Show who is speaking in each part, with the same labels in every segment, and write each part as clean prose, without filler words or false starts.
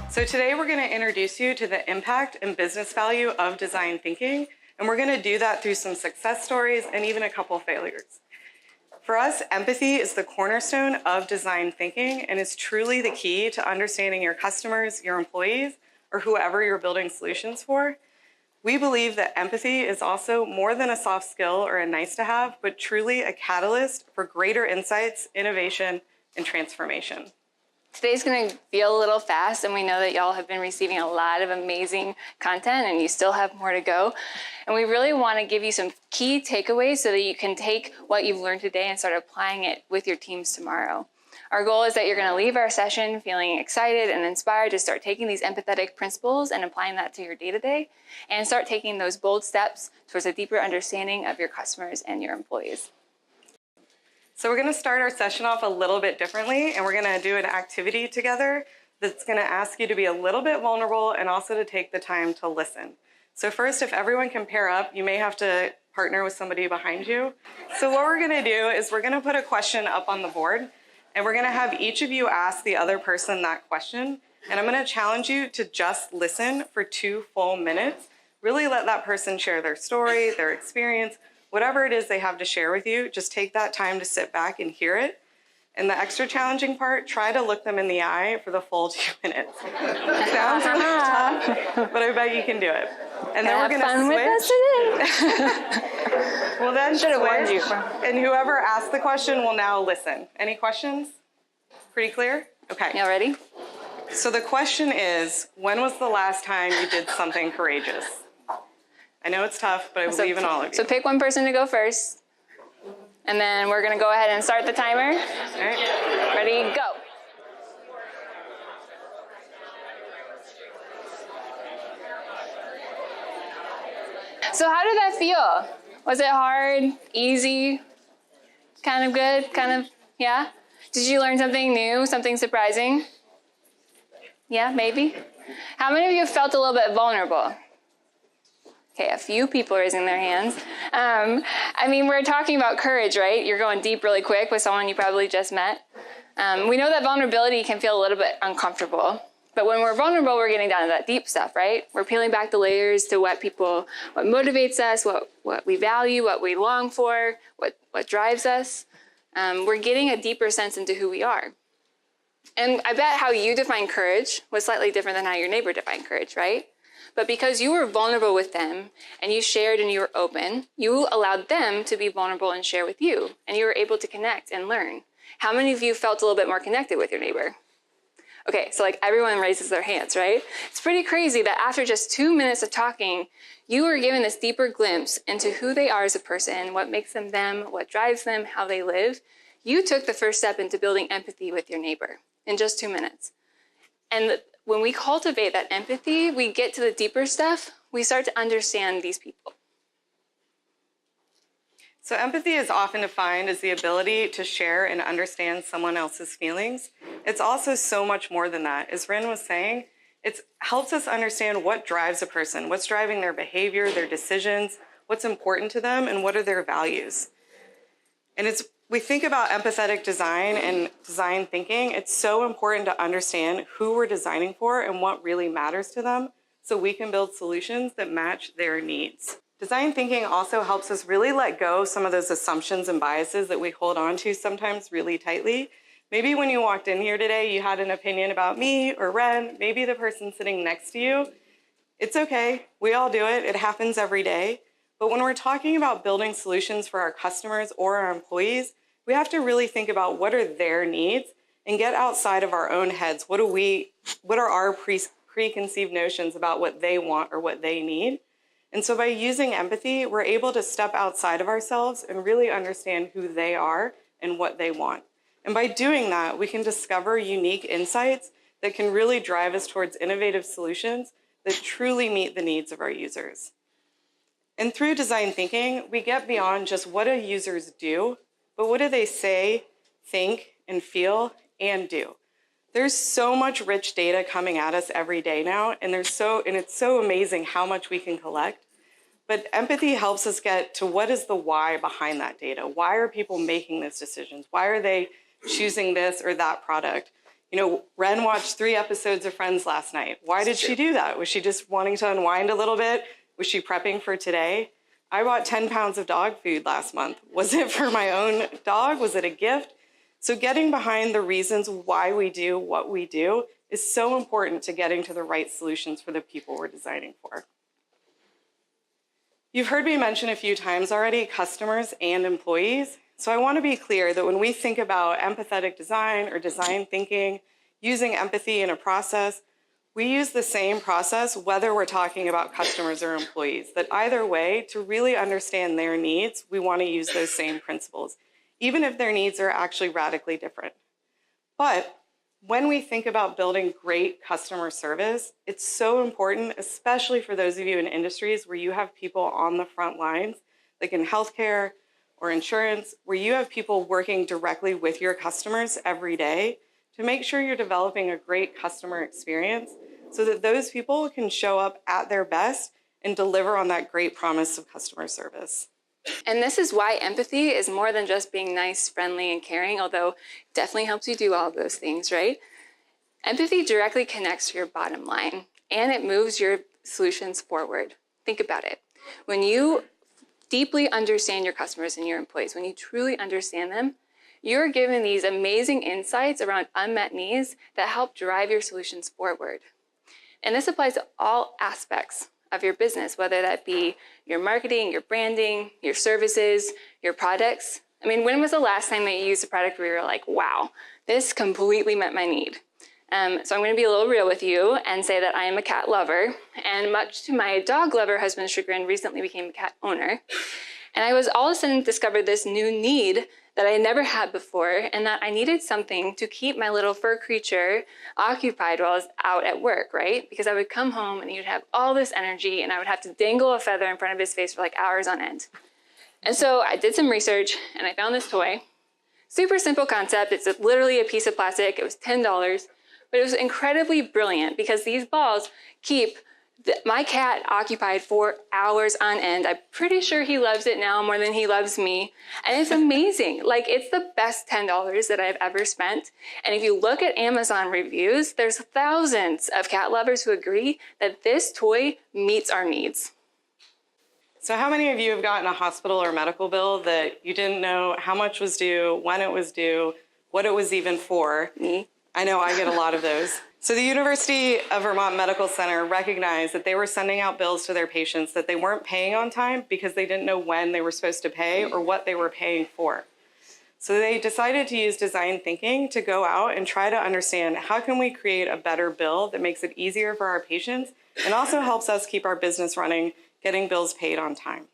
Speaker 1: So today we're going to introduce you to the impact and business value of design thinking, and we're going to do that through some success stories and even a couple failures. For us, empathy is the cornerstone of design thinking and is truly the key to understanding your customers, your employees, or whoever you're building solutions for. We believe that empathy is also more than a soft skill or a nice to have, but truly a catalyst for greater insights, innovation, and transformation.
Speaker 2: Today's going to feel a little fast, and we know that y'all have been receiving a lot of amazing content and you still have more to go. And we really want to give you some key takeaways so that you can take what you've learned today and start applying it with your teams tomorrow. Our goal is that you're going to leave our session feeling excited and inspired to start taking these empathetic principles and applying that to your day-to-day and start taking those bold steps towards a deeper understanding of your customers and your employees.
Speaker 1: So we're going to start our session off a little bit differently, and we're going to do an activity together that's going to ask you to be a little bit vulnerable and also to take the time to listen. So first, if everyone can pair up, you may have to partner with somebody behind you. So what we're going to do is we're going to put a question up on the board, and we're going to have each of you ask the other person that question. And I'm going to challenge you to just listen for 2 full minutes. Really let that person share their story, their experience, whatever it is they have to share with you. Just take that time to sit back and hear it. And the extra challenging part, try to look them in the eye for the full 2 minutes. Sounds really tough, but I bet you can do it. And then we're going to switch. We'll then switch, and whoever asked the question will now listen. Any questions? Pretty clear? Okay.
Speaker 2: Y'all ready?
Speaker 1: So the question is, when was the last time you did something courageous? I know it's tough, but I believe in all of you.
Speaker 2: So pick one person to go first. And then we're going to go ahead and start the timer.
Speaker 1: All right.
Speaker 2: Ready, go. So how did that feel? Was it hard, easy, kind of good, kind of, yeah? Did you learn something new, something surprising? Yeah, maybe? How many of you felt a little bit vulnerable? Okay, a few people raising their hands. I mean, we're talking about courage, right? You're going deep really quick with someone you probably just met. We know that vulnerability can feel a little bit uncomfortable. But when we're vulnerable, we're getting down to that deep stuff, right? We're peeling back the layers to what motivates us, what we value, what we long for, what drives us. We're getting a deeper sense into who we are. And I bet how you define courage was slightly different than how your neighbor defined courage, right? But because you were vulnerable with them and you shared and you were open, you allowed them to be vulnerable and share with you. And you were able to connect and learn. How many of you felt a little bit more connected with your neighbor? Okay, so like everyone raises their hands, right? It's pretty crazy that after just 2 minutes of talking, you were given this deeper glimpse into who they are as a person, what makes them them, what drives them, how they live. You took the first step into building empathy with your neighbor in just 2 minutes. And when we cultivate that empathy, we get to the deeper stuff, we start to understand these people.
Speaker 1: So empathy is often defined as the ability to share and understand someone else's feelings. It's also so much more than that. As Rin was saying, it helps us understand what drives a person, what's driving their behavior, their decisions, what's important to them, and what are their values. And we think about empathetic design and design thinking. It's so important to understand who we're designing for and what really matters to them so we can build solutions that match their needs. Design thinking also helps us really let go of some of those assumptions and biases that we hold on to sometimes really tightly. Maybe when you walked in here today, you had an opinion about me or Ren, maybe the person sitting next to you. It's okay, we all do it, it happens every day. But when we're talking about building solutions for our customers or our employees, we have to really think about what are their needs and get outside of our own heads. What are our preconceived notions about what they want or what they need? And so by using empathy, we're able to step outside of ourselves and really understand who they are and what they want. And by doing that, we can discover unique insights that can really drive us towards innovative solutions that truly meet the needs of our users. And through design thinking, we get beyond just what do users do, but what do they say, think, and feel, and do. There's so much rich data coming at us every day now, and it's so amazing how much we can collect. But empathy helps us get to what is the why behind that data. Why are people making those decisions? Why are they choosing this or that product? Ren watched 3 episodes of Friends last night. Why did she do that? Was she just wanting to unwind a little bit? Was she prepping for today? I bought 10 pounds of dog food last month. Was it for my own dog? Was it a gift? So getting behind the reasons why we do what we do is so important to getting to the right solutions for the people we're designing for. You've heard me mention a few times already customers and employees. So I want to be clear that when we think about empathetic design or design thinking, using empathy in a process, we use the same process whether we're talking about customers or employees, that either way, to really understand their needs, we want to use those same principles, even if their needs are actually radically different. But when we think about building great customer service, it's so important, especially for those of you in industries where you have people on the front lines, like in healthcare or insurance, where you have people working directly with your customers every day, to make sure you're developing a great customer experience so that those people can show up at their best and deliver on that great promise of customer service.
Speaker 2: And this is why empathy is more than just being nice, friendly, and caring, although it definitely helps you do all of those things, right? Empathy directly connects to your bottom line, and it moves your solutions forward. Think about it. When you deeply understand your customers and your employees, when you truly understand them, you're given these amazing insights around unmet needs that help drive your solutions forward. And this applies to all aspects of your business, whether that be your marketing, your branding, your services, your products. I mean, when was the last time that you used a product where you were like, wow, this completely met my need? So I'm going to be a little real with you and say that I am a cat lover, and much to my dog lover husband's chagrin, recently became a cat owner. And I was all of a sudden discovered this new need that I never had before, and that I needed something to keep my little fur creature occupied while I was out at work, right? Because I would come home and he would have all this energy and I would have to dangle a feather in front of his face for like hours on end. And so I did some research and I found this toy. Super simple concept. It's literally a piece of plastic. It was $10, but it was incredibly brilliant because these balls keep my cat occupied for hours on end. I'm pretty sure he loves it now more than he loves me. And it's amazing. Like, it's the best $10 that I've ever spent. And if you look at Amazon reviews, there's thousands of cat lovers who agree that this toy meets our needs.
Speaker 1: So how many of you have gotten a hospital or medical bill that you didn't know how much was due, when it was due, what it was even for?
Speaker 2: Me.
Speaker 1: I know I get a lot of those. So the University of Vermont Medical Center recognized that they were sending out bills to their patients that they weren't paying on time because they didn't know when they were supposed to pay or what they were paying for. So they decided to use design thinking to go out and try to understand how can we create a better bill that makes it easier for our patients and also helps us keep our business running, getting bills paid on time.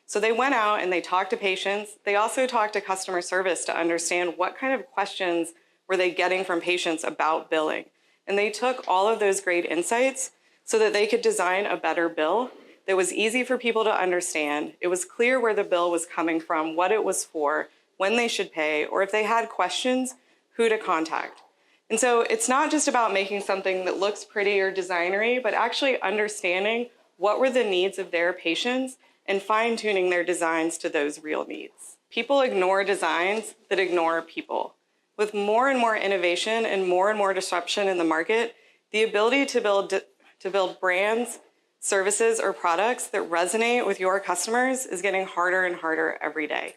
Speaker 1: So they went out and they talked to patients. They also talked to customer service to understand what kind of questions were they getting from patients about billing. And they took all of those great insights so that they could design a better bill that was easy for people to understand. It was clear where the bill was coming from, what it was for, when they should pay, or if they had questions, who to contact. And so it's not just about making something that looks pretty or designery, but actually understanding what were the needs of their patients and fine-tuning their designs to those real needs. People ignore designs that ignore people. With more and more innovation and more disruption in the market, the ability to build brands, services, or products that resonate with your customers is getting harder and harder every day.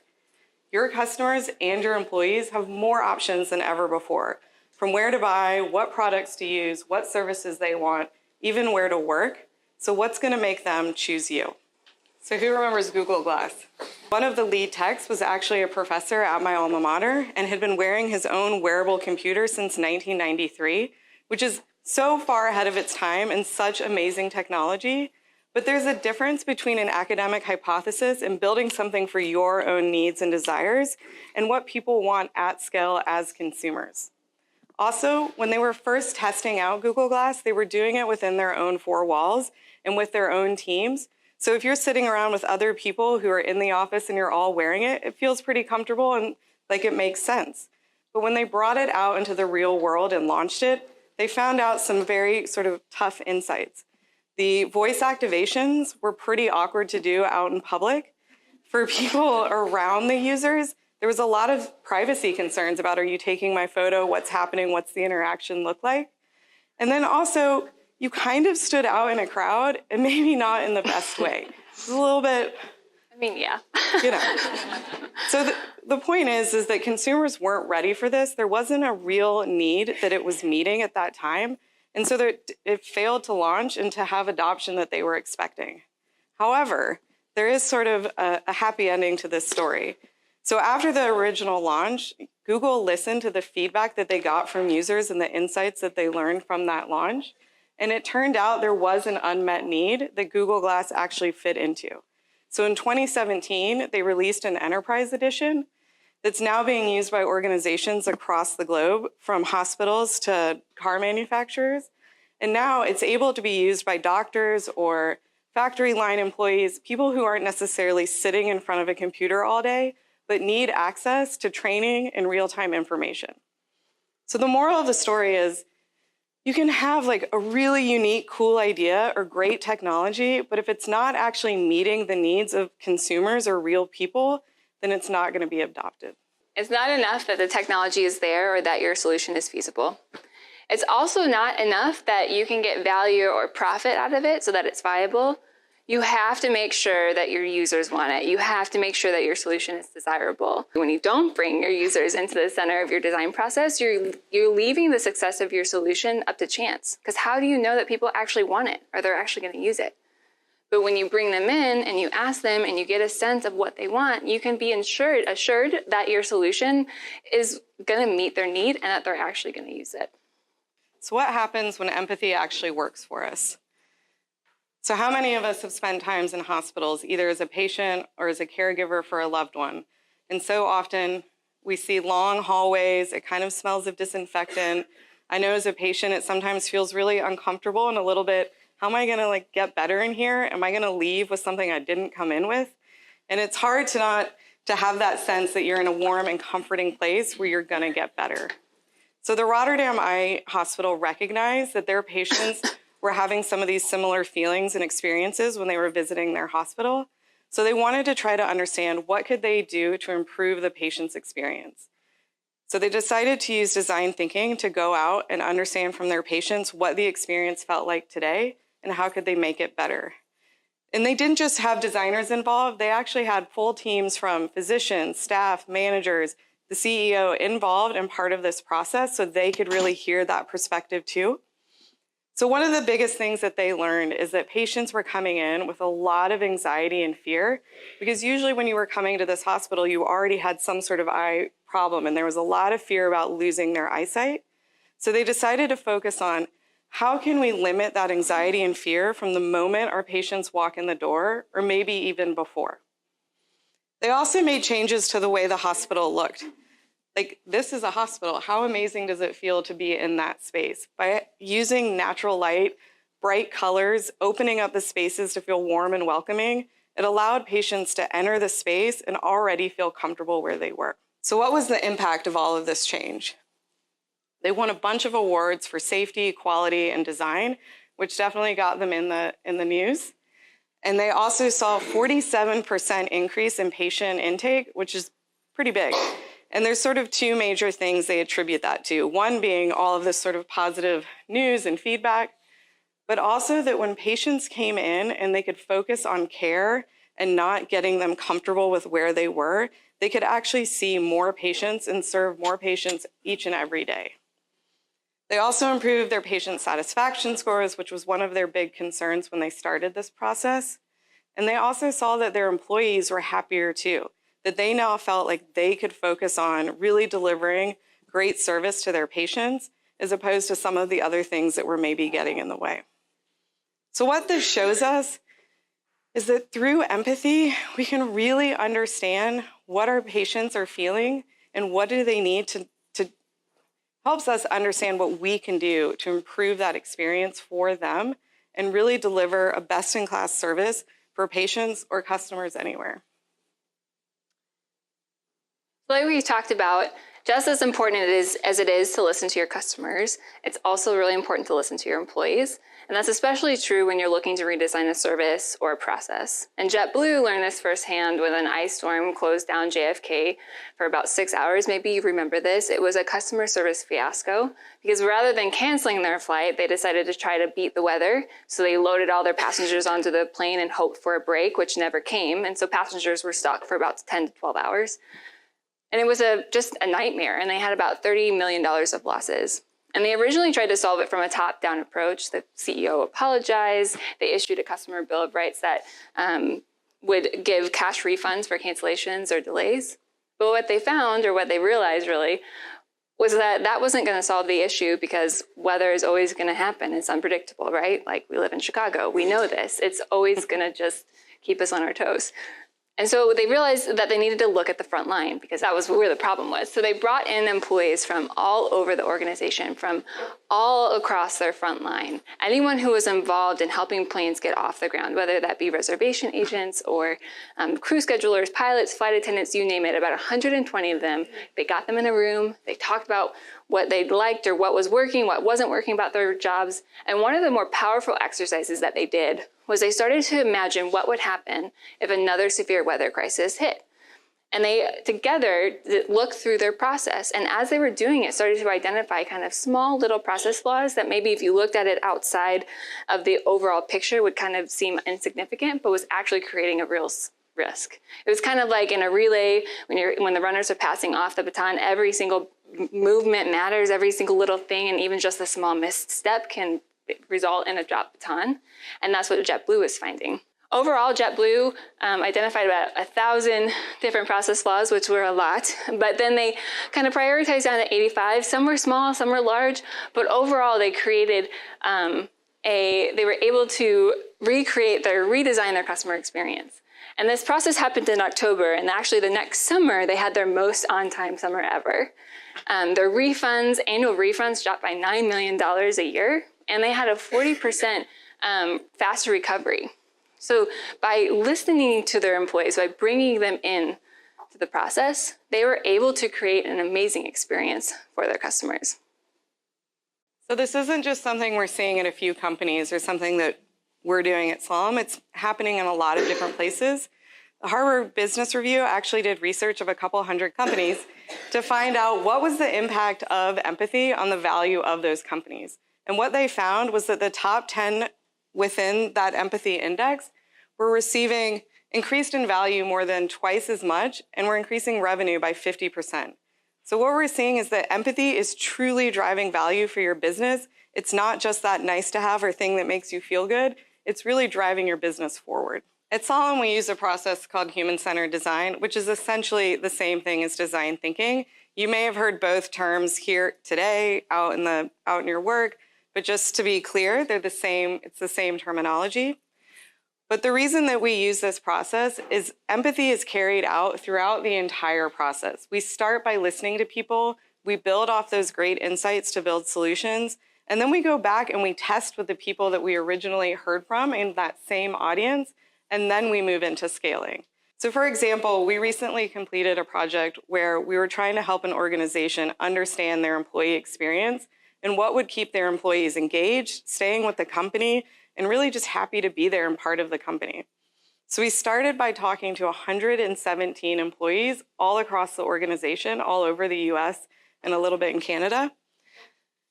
Speaker 1: Your customers and your employees have more options than ever before, from where to buy, what products to use, what services they want, even where to work. So what's going to make them choose you? So who remembers Google Glass? One of the lead techs was actually a professor at my alma mater and had been wearing his own wearable computer since 1993, which is so far ahead of its time and such amazing technology. But there's a difference between an academic hypothesis and building something for your own needs and desires and what people want at scale as consumers. Also, when they were first testing out Google Glass, they were doing it within their own 4 walls and with their own teams. So if you're sitting around with other people who are in the office and you're all wearing it, it feels pretty comfortable and like it makes sense. But when they brought it out into the real world and launched it, they found out some very sort of tough insights. The voice activations were pretty awkward to do out in public. For people around the users, there was a lot of privacy concerns about, are you taking my photo? What's happening? What's the interaction look like? And then also, you kind of stood out in a crowd, and maybe not in the best way. It's a little bit,
Speaker 2: I mean, yeah.
Speaker 1: you know. So the point is that consumers weren't ready for this. There wasn't a real need that it was meeting at that time. And so it failed to launch and to have adoption that they were expecting. However, there is sort of a happy ending to this story. So after the original launch, Google listened to the feedback that they got from users and the insights that they learned from that launch. And it turned out there was an unmet need that Google Glass actually fit into. So in 2017, they released an enterprise edition that's now being used by organizations across the globe, from hospitals to car manufacturers. And now it's able to be used by doctors or factory line employees, people who aren't necessarily sitting in front of a computer all day, but need access to training and real-time information. So the moral of the story is, you can have like a really unique, cool idea or great technology, but if it's not actually meeting the needs of consumers or real people, then it's not going to be adopted.
Speaker 2: It's not enough that the technology is there or that your solution is feasible. It's also not enough that you can get value or profit out of it so that it's viable. You have to make sure that your users want it. You have to make sure that your solution is desirable. When you don't bring your users into the center of your design process, you're leaving the success of your solution up to chance. Because how do you know that people actually want it or they're actually going to use it? But when you bring them in and you ask them and you get a sense of what they want, you can be assured that your solution is going to meet their need and that they're actually going to use it.
Speaker 1: So what happens when empathy actually works for us? So how many of us have spent times in hospitals, either as a patient or as a caregiver for a loved one? And so often we see long hallways, it kind of smells of disinfectant. I know as a patient, it sometimes feels really uncomfortable and a little bit, how am I gonna get better in here? Am I gonna leave with something I didn't come in with? And it's hard to have that sense that you're in a warm and comforting place where you're gonna get better. So the Rotterdam Eye Hospital recognized that their patients were having some of these similar feelings and experiences when they were visiting their hospital. So they wanted to try to understand what could they do to improve the patient's experience. So they decided to use design thinking to go out and understand from their patients what the experience felt like today and how could they make it better. And they didn't just have designers involved, they actually had full teams from physicians, staff, managers, the CEO involved and part of this process so they could really hear that perspective too. So one of the biggest things that they learned is that patients were coming in with a lot of anxiety and fear, because usually when you were coming to this hospital, you already had some sort of eye problem and there was a lot of fear about losing their eyesight. So they decided to focus on how can we limit that anxiety and fear from the moment our patients walk in the door, or maybe even before. They also made changes to the way the hospital looked. This is a hospital. How amazing does it feel to be in that space? By using natural light, bright colors, opening up the spaces to feel warm and welcoming, it allowed patients to enter the space and already feel comfortable where they were. So what was the impact of all of this change? They won a bunch of awards for safety, quality, and design, which definitely got them in the news. And they also saw a 47% increase in patient intake, which is pretty big. And there's sort of two major things they attribute that to. One being all of this sort of positive news and feedback, but also that when patients came in and they could focus on care and not getting them comfortable with where they were, they could actually see more patients and serve more patients each and every day. They also improved their patient satisfaction scores, which was one of their big concerns when they started this process. And they also saw that their employees were happier too, that they now felt like they could focus on really delivering great service to their patients as opposed to some of the other things that were maybe getting in the way. So what this shows us is that through empathy, we can really understand what our patients are feeling and what do they need to helps us understand what we can do to improve that experience for them and really deliver a best-in-class service for patients or customers anywhere.
Speaker 2: Like we talked about, Just as important as it is to listen to your customers, it's also really important to listen to your employees. And that's especially true when you're looking to redesign a service or a process. And JetBlue learned this firsthand when an ice storm closed down JFK for about 6 hours. Maybe you remember this. It was a customer service fiasco because rather than canceling their flight, they decided to try to beat the weather. So they loaded all their passengers onto the plane and hoped for a break, which never came. And so passengers were stuck for about 10 to 12 hours. And it was just a nightmare. And they had about $30 million of losses. And they originally tried to solve it from a top-down approach. The CEO apologized. They issued a customer bill of rights that would give cash refunds for cancellations or delays. But what they found, or what they realized really, was that that wasn't going to solve the issue because weather is always going to happen. It's unpredictable, right? Like we live in Chicago. We know this. It's always going to just keep us on our toes. And so they realized that they needed to look at the front line because that was where the problem was. So they brought in employees from all over the organization, from all across their front line. Anyone who was involved in helping planes get off the ground, whether that be reservation agents or crew schedulers, pilots, flight attendants, you name it, about 120 of them. They got them in a room. They talked about what they liked or what was working, what wasn't working about their jobs. And one of the more powerful exercises that they did was they started to imagine what would happen if another severe weather crisis hit. And they together looked through their process. And as they were doing it, started to identify kind of small little process flaws that maybe if you looked at it outside of the overall picture would kind of seem insignificant, but was actually creating a real risk. It was kind of like in a relay, when the runners are passing off the baton, every single movement matters, every single little thing, and even just a small missed step can result in a dropped baton. And that's what JetBlue was finding. Overall, JetBlue identified about 1,000 different process flaws, which were a lot. But then they kind of prioritized down to 85. Some were small, some were large. But overall, they created they were able to redesign their customer experience. And this process happened in October. And actually, the next summer, they had their most on-time summer ever. Their annual refunds dropped by $9 million a year. And they had a 40% faster recovery. So by listening to their employees, by bringing them in to the process, they were able to create an amazing experience for their customers.
Speaker 1: So this isn't just something we're seeing in a few companies or something that we're doing at Slalom. It's happening in a lot of different places. The Harvard Business Review actually did research of a couple hundred companies to find out what was the impact of empathy on the value of those companies. And what they found was that the top 10 within that empathy index were receiving increased in value more than twice as much, and were increasing revenue by 50%. So what we're seeing is that empathy is truly driving value for your business. It's not just that nice to have or thing that makes you feel good. It's really driving your business forward. At Slalom, we use a process called human-centered design, which is essentially the same thing as design thinking. You may have heard both terms here today, out in your work, but just to be clear, they're the same. It's the same terminology. But the reason that we use this process is empathy is carried out throughout the entire process. We start by listening to people. We build off those great insights to build solutions. And then we go back and we test with the people that we originally heard from in that same audience. And then we move into scaling. So for example, we recently completed a project where we were trying to help an organization understand their employee experience and what would keep their employees engaged, staying with the company, and really just happy to be there and part of the company. So we started by talking to 117 employees all across the organization, all over the US and a little bit in Canada.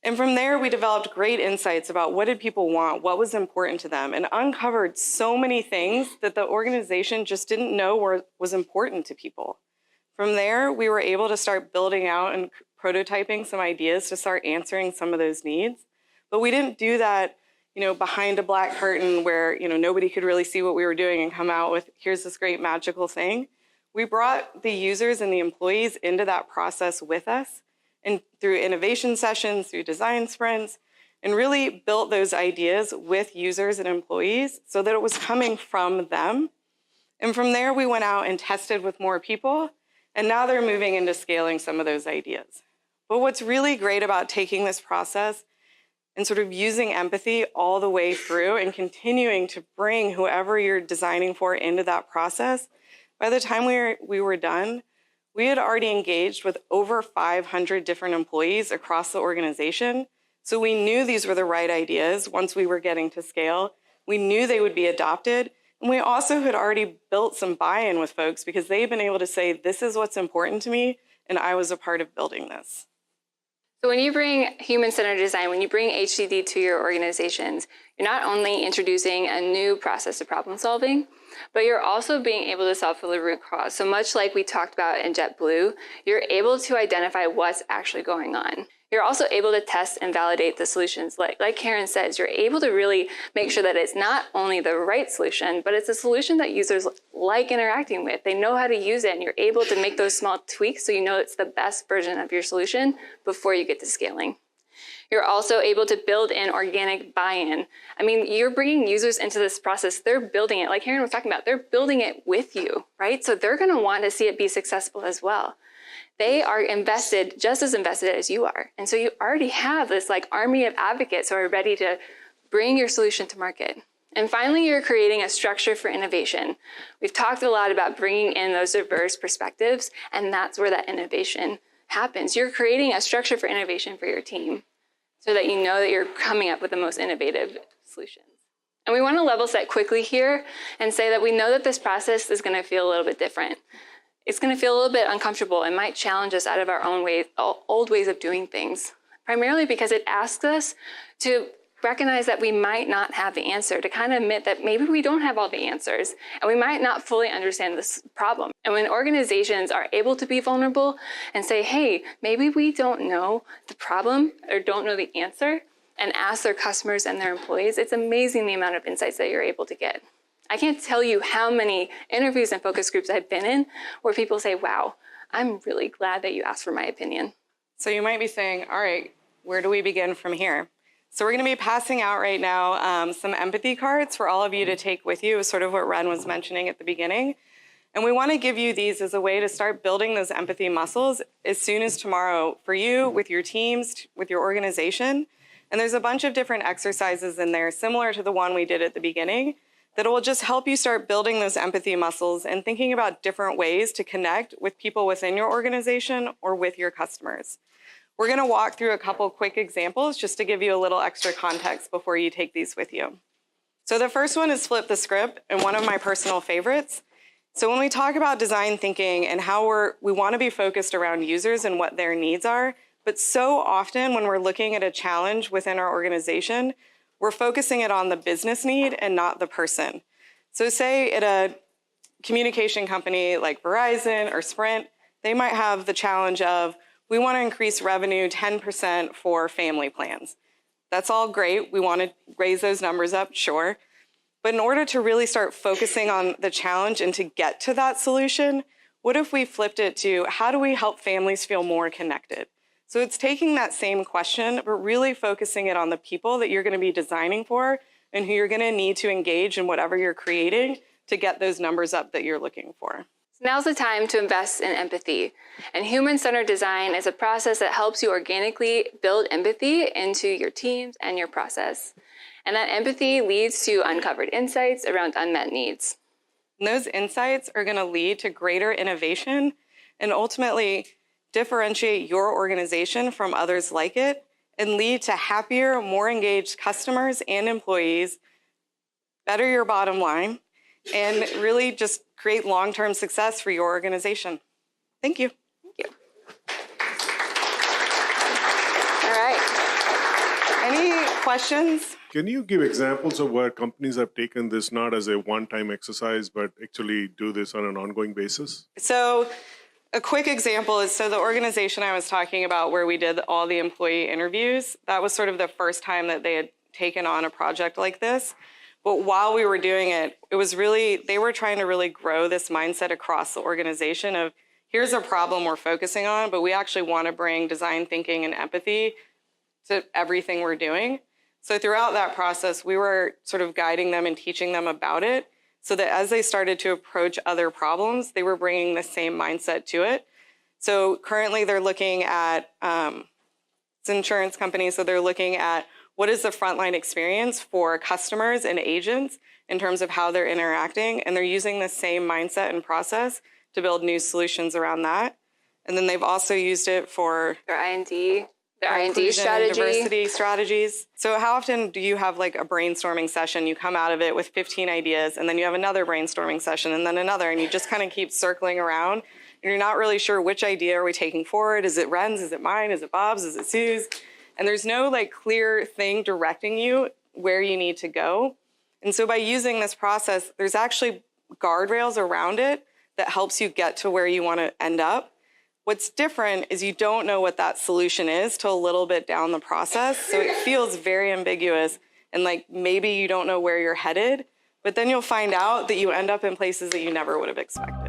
Speaker 1: And from there, we developed great insights about what did people want, what was important to them, and uncovered so many things that the organization just didn't know was important to people. From there, we were able to start building out and prototyping some ideas to start answering some of those needs. But we didn't do that behind a black curtain where, nobody could really see what we were doing and come out with, here's this great magical thing. We brought the users and the employees into that process with us, and through innovation sessions, through design sprints, and really built those ideas with users and employees so that it was coming from them. And from there, we went out and tested with more people, and now they're moving into scaling some of those ideas. But what's really great about taking this process and sort of using empathy all the way through and continuing to bring whoever you're designing for into that process, by the time we were done, We had already engaged with over 500 different employees across the organization, so we knew these were the right ideas once we were getting to scale. We knew they would be adopted, and we also had already built some buy-in with folks because they've been able to say, this is what's important to me, and I was a part of building this.
Speaker 2: So when you bring human-centered design, when you bring HCD to your organizations, you're not only introducing a new process of problem solving, but you're also being able to solve for the root cause. So much like we talked about in JetBlue, you're able to identify what's actually going on. You're also able to test and validate the solutions. Like Karen says, you're able to really make sure that it's not only the right solution, but it's a solution that users like interacting with. They know how to use it, and you're able to make those small tweaks so you know it's the best version of your solution before you get to scaling. You're also able to build in organic buy-in. I mean, you're bringing users into this process. They're building it, like Karen was talking about, they're building it with you, right? So they're gonna want to see it be successful as well. They are invested, just as invested as you are. And so you already have this army of advocates who are ready to bring your solution to market. And finally, you're creating a structure for innovation. We've talked a lot about bringing in those diverse perspectives, and that's where that innovation happens. You're creating a structure for innovation for your team so that you know that you're coming up with the most innovative solutions. And we want to level set quickly here and say that we know that this process is going to feel a little bit different. It's going to feel a little bit uncomfortable and might challenge us out of our own old ways of doing things, primarily because it asks us to recognize that we might not have the answer, to kind of admit that maybe we don't have all the answers and we might not fully understand this problem. And when organizations are able to be vulnerable and say, hey, maybe we don't know the problem or don't know the answer, and ask their customers and their employees, it's amazing the amount of insights that you're able to get. I can't tell you how many interviews and focus groups I've been in where people say, wow, I'm really glad that you asked for my opinion.
Speaker 1: So you might be saying, all right, where do we begin from here? So we're going to be passing out right now some empathy cards for all of you to take with you, sort of what Ren was mentioning at the beginning. And we want to give you these as a way to start building those empathy muscles as soon as tomorrow for you, with your teams, with your organization. And there's a bunch of different exercises in there, similar to the one we did at the beginning, that will just help you start building those empathy muscles and thinking about different ways to connect with people within your organization or with your customers. We're going to walk through a couple quick examples just to give you a little extra context before you take these with you. So the first one is flip the script, and one of my personal favorites. So when we talk about design thinking and how we want to be focused around users and what their needs are, but so often when we're looking at a challenge within our organization, we're focusing it on the business need and not the person. So say at a communication company like Verizon or Sprint, they might have the challenge of, we want to increase revenue 10% for family plans. That's all great. We want to raise those numbers up, sure. But in order to really start focusing on the challenge and to get to that solution, what if we flipped it to, how do we help families feel more connected? So it's taking that same question, but really focusing it on the people that you're going to be designing for and who you're going to need to engage in whatever you're creating to get those numbers up that you're looking for.
Speaker 2: So now's the time to invest in empathy. And human-centered design is a process that helps you organically build empathy into your teams and your process. And that empathy leads to uncovered insights around unmet needs.
Speaker 1: And those insights are going to lead to greater innovation and ultimately differentiate your organization from others like it and lead to happier, more engaged customers and employees, better your bottom line, and really just create long-term success for your organization. Thank you.
Speaker 2: Thank you. All right.
Speaker 1: Any questions?
Speaker 3: Can you give examples of where companies have taken this not as a one-time exercise, but actually do this on an ongoing basis?
Speaker 1: So a quick example is, so the organization I was talking about where we did all the employee interviews, that was sort of the first time that they had taken on a project like this. But while we were doing it, it was really, they were trying to really grow this mindset across the organization of, here's a problem we're focusing on, but we actually want to bring design thinking and empathy to everything we're doing. So throughout that process, we were sort of guiding them and teaching them about it so that as they started to approach other problems, they were bringing the same mindset to it. So currently they're looking at, it's an insurance company, so they're looking at what is the frontline experience for customers and agents in terms of how they're interacting, and they're using the same mindset and process to build new solutions around that. And then they've also used it for
Speaker 2: Their IND, their IND
Speaker 1: inclusion,
Speaker 2: strategy.
Speaker 1: diversity strategies. So how often do you have like a brainstorming session? You come out of it with 15 ideas, and then you have another brainstorming session, and then another, and you just kind of keep circling around. And you're not really sure which idea are we taking forward. Is it Ren's? Is it mine? Is it Bob's? Is it Sue's? And there's no like clear thing directing you where you need to go. And so by using this process, there's actually guardrails around it that helps you get to where you want to end up. What's different is you don't know what that solution is till a little bit down the process. So it feels very ambiguous, and like maybe you don't know where you're headed, but then you'll find out that you end up in places that you never would have expected.